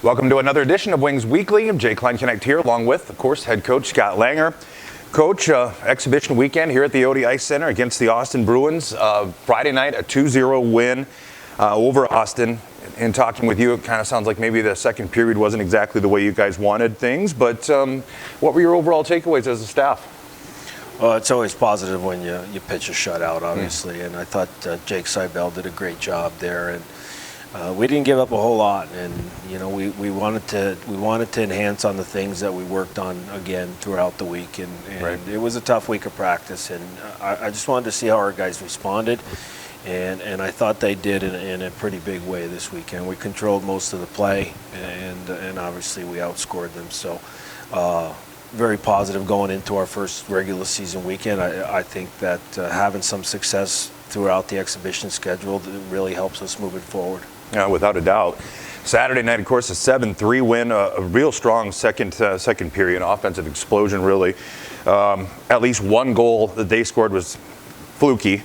Welcome to another edition of Wings Weekly. I'm Jay Kleinknecht here, along with, of course, head coach Scott Langer. Coach, exhibition weekend here at the Odie Ice Center against the Austin Bruins. Friday night, a 2-0 win over Austin. In talking with you, it kind of sounds like maybe the second period wasn't exactly the way you guys wanted things, but what were your overall takeaways as a staff? Well, it's always positive when you pitch a shutout, obviously, and I thought Jake Seibel did a great job there, and we didn't give up a whole lot, and we wanted to enhance on the things that we worked on again throughout the week, and Right. It was a tough week of practice, and I just wanted to see how our guys responded, and I thought they did in a pretty big way this weekend. We controlled most of the play, and obviously we outscored them. So very positive going into our first regular season weekend. I think that having some success throughout the exhibition schedule really helps us moving forward. Without a doubt. Saturday night, of course, a 7-3 win, a real strong second period, offensive explosion, really. At least one goal that they scored was fluky.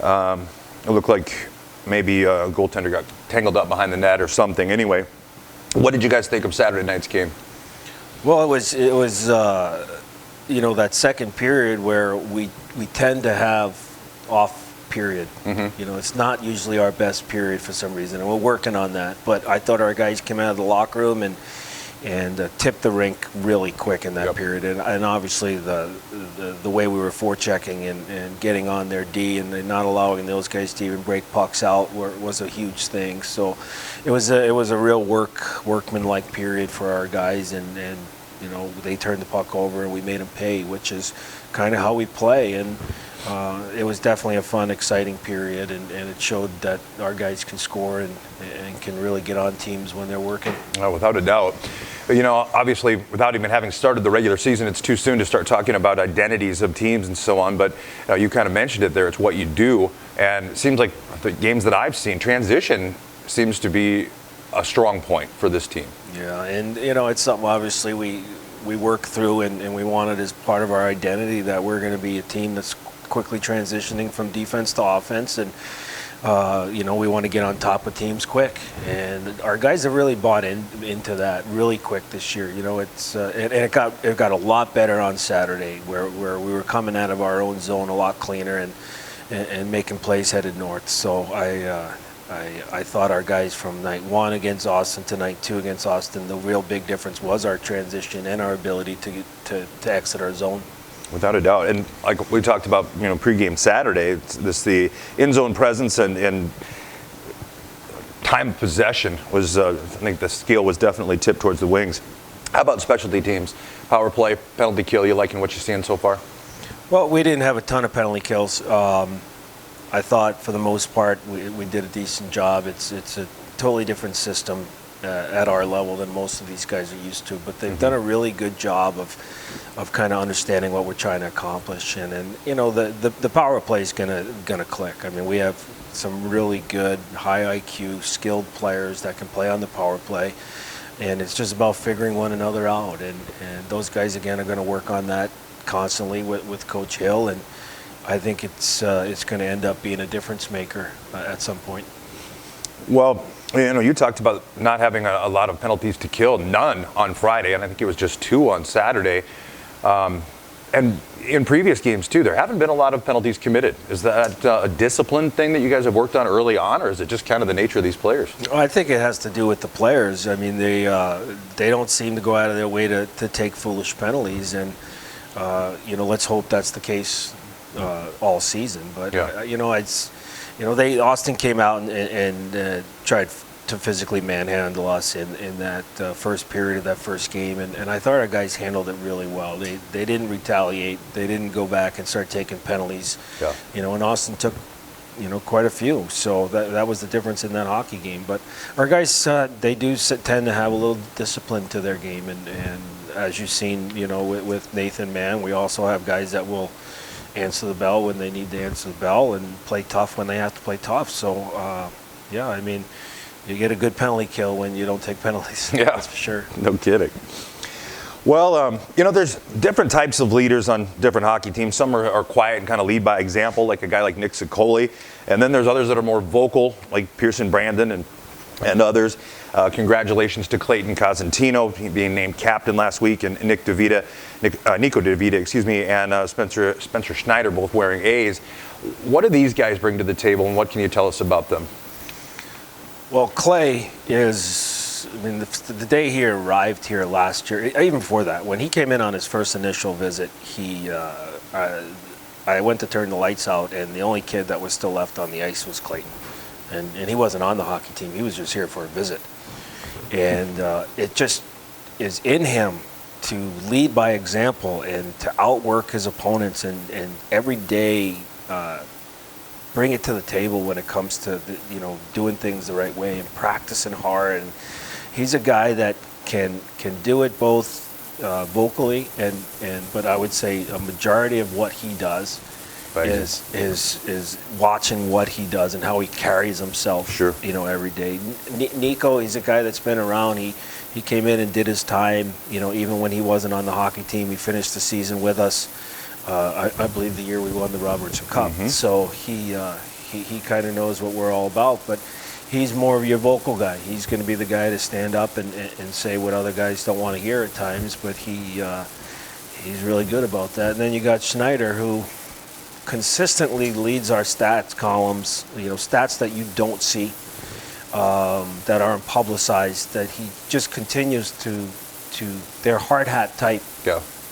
It looked like maybe a goaltender got tangled up behind the net or something. Anyway, what did you guys think of Saturday night's game? Well, it was that second period where we tend to have off period. Mm-hmm. It's not usually our best period for some reason, and we're working on that. But I thought our guys came out of the locker room and tipped the rink really quick in that period. And obviously the way we were forechecking and getting on their D and not allowing those guys to even break pucks out was a huge thing. So it was a real workmanlike period for our guys, and they turned the puck over and we made them pay, which is kind of how we play. And it was definitely a fun, exciting period, and it showed that our guys can score and can really get on teams when they're working. Without a doubt. Obviously, without even having started the regular season, it's too soon to start talking about identities of teams and so on, but you kind of mentioned it there. It's what you do, and it seems like the games that I've seen, transition seems to be a strong point for this team. Yeah, and it's something obviously we work through, and we wanted as part of our identity that we're going to be a team that's quickly transitioning from defense to offense, and we want to get on top of teams quick, and our guys have really bought into that really quick this year. It got a lot better on Saturday, where we were coming out of our own zone a lot cleaner and making plays headed north. So I thought our guys from night one against Austin to night two against Austin, the real big difference was our transition and our ability to exit our zone. Without a doubt. And like we talked about, pregame Saturday, the in-zone presence and time of possession was, I think the scale was definitely tipped towards the Wings. How about specialty teams? Power play, penalty kill, you liking what you're seeing so far? Well, we didn't have a ton of penalty kills. I thought for the most part we did a decent job. It's a totally different system at our level than most of these guys are used to, but they've done a really good job of kind of understanding what we're trying to accomplish, and the power play is gonna click. I mean, we have some really good, high IQ, skilled players that can play on the power play, and it's just about figuring one another out, and those guys again are going to work on that constantly with Coach Hill, and I think it's going to end up being a difference maker at some point. Well, you talked about not having a lot of penalties to kill, none on Friday, and I think it was just 2 on Saturday. And in previous games, too, there haven't been a lot of penalties committed. Is that a discipline thing that you guys have worked on early on, or is it just kind of the nature of these players? Well, I think it has to do with the players. I mean, they don't seem to go out of their way to take foolish penalties, and, let's hope that's the case all season. But, Austin came out and tried to physically manhandle us in that first period of that first game, and I thought our guys handled it really well. They didn't retaliate. They didn't go back and start taking penalties. Yeah. And Austin took quite a few. So that was the difference in that hockey game. But our guys, they do tend to have a little discipline to their game, and as you've seen, with Nathan Mann, we also have guys that will answer the bell when they need to answer the bell and play tough when they have to play tough. So, you get a good penalty kill when you don't take penalties. Yeah, that's for sure. No kidding. Well, there's different types of leaders on different hockey teams. Some are quiet and kind of lead by example, like a guy like Nick Sicoli. And then there's others that are more vocal, like Pearson Brandon and and others. Congratulations to Clayton Cosentino being named captain last week, and Nico DeVita, excuse me, and Spencer Schneider both wearing A's. What do these guys bring to the table, and what can you tell us about them? Well, Clay is, I mean, the day he arrived here last year, even before that, when he came in on his first initial visit, I went to turn the lights out, and the only kid that was still left on the ice was Clayton. And he wasn't on the hockey team. He was just here for a visit. And it just is in him to lead by example and to outwork his opponents and every day bring it to the table when it comes to doing things the right way and practicing hard. And he's a guy that can do it both vocally but I would say a majority of what he does is watching what he does and how he carries himself. Sure. Every day. Nico, he's a guy that's been around. He came in and did his time. Even when he wasn't on the hockey team, he finished the season with us. I believe the year we won the Robertson Cup. Mm-hmm. So he kind of knows what we're all about. But he's more of your vocal guy. He's going to be the guy to stand up and say what other guys don't want to hear at times. But he's really good about that. And then you got Schneider, who consistently leads our stats columns, stats that you don't see, that aren't publicized, that he just continues to their hard hat type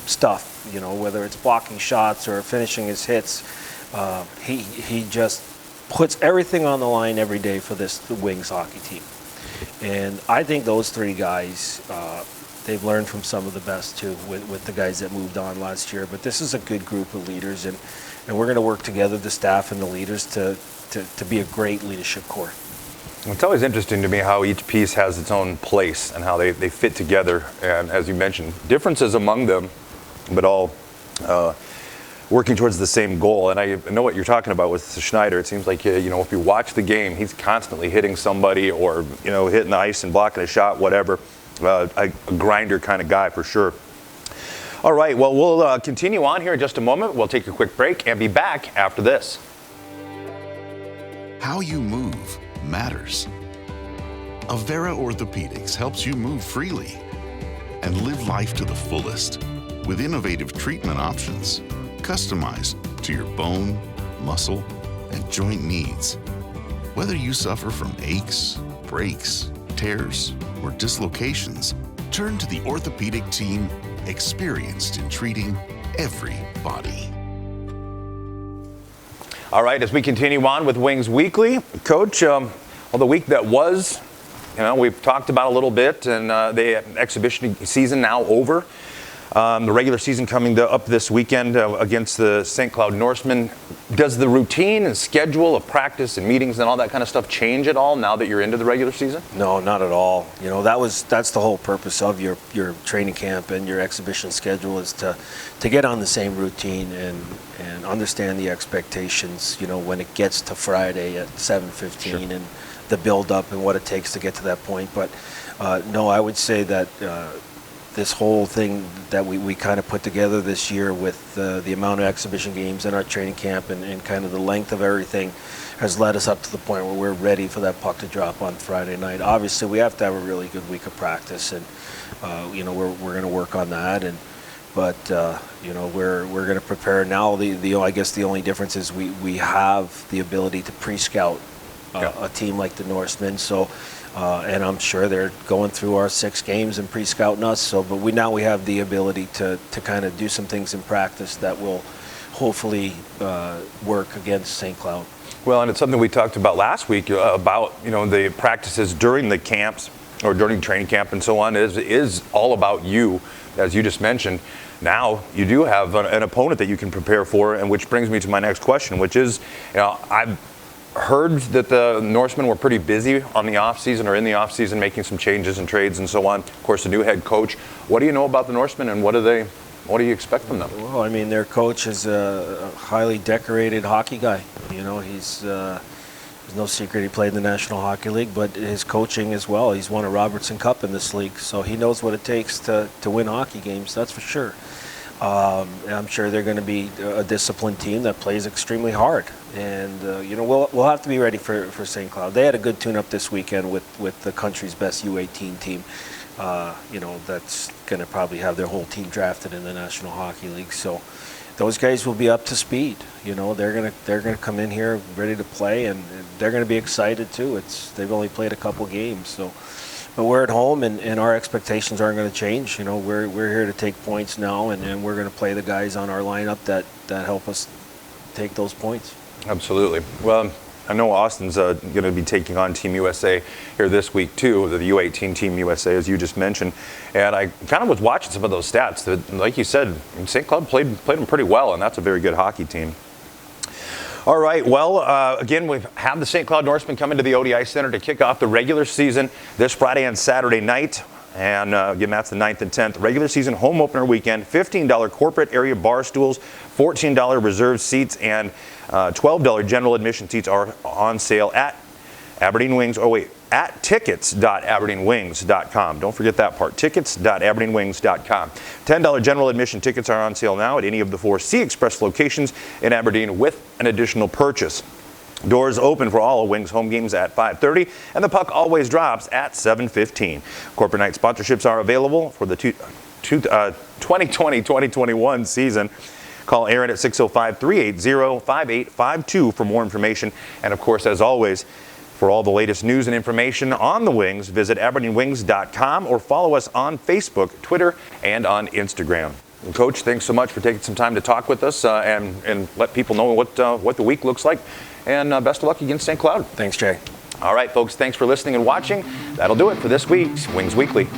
stuff, whether it's blocking shots or finishing his hits. He just puts everything on the line every day for the Wings hockey team. And I think those three guys, they've learned from some of the best too, with the guys that moved on last year. But this is a good group of leaders, and we're going to work together, the staff and the leaders, to be a great leadership corps. It's always interesting to me how each piece has its own place and how they fit together. And as you mentioned, differences among them, but all working towards the same goal. And I know what you're talking about with Schneider. It seems like, if you watch the game, he's constantly hitting somebody or, hitting the ice and blocking a shot, whatever. A grinder kind of guy for sure. All right, well, we'll continue on here in just a moment. We'll take a quick break and be back after this. How you move matters. Avera Orthopedics helps you move freely and live life to the fullest with innovative treatment options customized to your bone, muscle, and joint needs. Whether you suffer from aches, breaks, tears, or dislocations, turn to the orthopedic team experienced in treating every body. All right, as we continue on with Wings Weekly, Coach, the week that was, we've talked about a little bit, and the exhibition season now over. The regular season coming up this weekend against the St. Cloud Norsemen. Does the routine and schedule of practice and meetings and all that kind of stuff change at all now that you're into the regular season? No, not at all. That's the whole purpose of your training camp and your exhibition schedule, is to get on the same routine and understand the expectations, when it gets to Friday at 7:15 Sure. and the build up and what it takes to get to that point. But no, I would say that this whole thing that we kind of put together this year with the amount of exhibition games in our training camp and kind of the length of everything has led us up to the point where we're ready for that puck to drop on Friday night. Obviously, we have to have a really good week of practice, and we're going to work on that. But we're going to prepare now. I guess the only difference is we have the ability to pre-scout a team like the Norsemen. So. And I'm sure they're going through our 6 games and pre-scouting us. But we have the ability to kind of do some things in practice that will hopefully work against St. Cloud. Well, and it's something we talked about last week about the practices during the camps or during training camp and so on is all about you, as you just mentioned. Now you do have an opponent that you can prepare for, and which brings me to my next question, which is, I've heard that the Norsemen were pretty busy on the off-season or in the off-season making some changes and trades and so on. Of course, the new head coach. What do you know about the Norsemen, and what do you expect from them? Well, I mean, their coach is a highly decorated hockey guy. He's there's no secret he played in the National Hockey League, but his coaching as well. He's won a Robertson Cup in this league, so he knows what it takes to win hockey games, that's for sure. I'm sure they're going to be a disciplined team that plays extremely hard. And, we'll have to be ready for St. Cloud. They had a good tune-up this weekend with the country's best U18 team. That's going to probably have their whole team drafted in the National Hockey League. So those guys will be up to speed. They're gonna come in here ready to play, and they're going to be excited too. They've only played a couple games, so. But we're at home, and our expectations aren't going to change. We're here to take points now, and we're going to play the guys on our lineup that help us take those points. Absolutely. Well, I know Austin's going to be taking on Team USA here this week too, the U18 Team USA, as you just mentioned. And I kind of was watching some of those stats. That, like you said, St. Cloud played them pretty well, and that's a very good hockey team. All right, well, again, we have the St. Cloud Norsemen coming to the ODI Center to kick off the regular season this Friday and Saturday night. And again, that's the 9th and 10th. Regular season home opener weekend, $15 corporate area bar stools, $14 reserved seats, and $12 general admission seats are on sale at Aberdeen Wings. Oh, wait. At tickets.aberdeenwings.com. Don't forget that part, tickets.aberdeenwings.com. $10 general admission tickets are on sale now at any of the 4 Sea Express locations in Aberdeen with an additional purchase. Doors open for all Wings home games at 5:30, and the puck always drops at 7:15. Corporate night sponsorships are available for the 2020-2021 season. Call Aaron at 605-380-5852 for more information. And of course, as always, for all the latest news and information on the Wings, visit aberdeenwings.com or follow us on Facebook, Twitter, and on Instagram. And Coach, thanks so much for taking some time to talk with us and let people know what the week looks like. And best of luck against St. Cloud. Thanks, Jay. All right, folks, thanks for listening and watching. That'll do it for this week's Wings Weekly.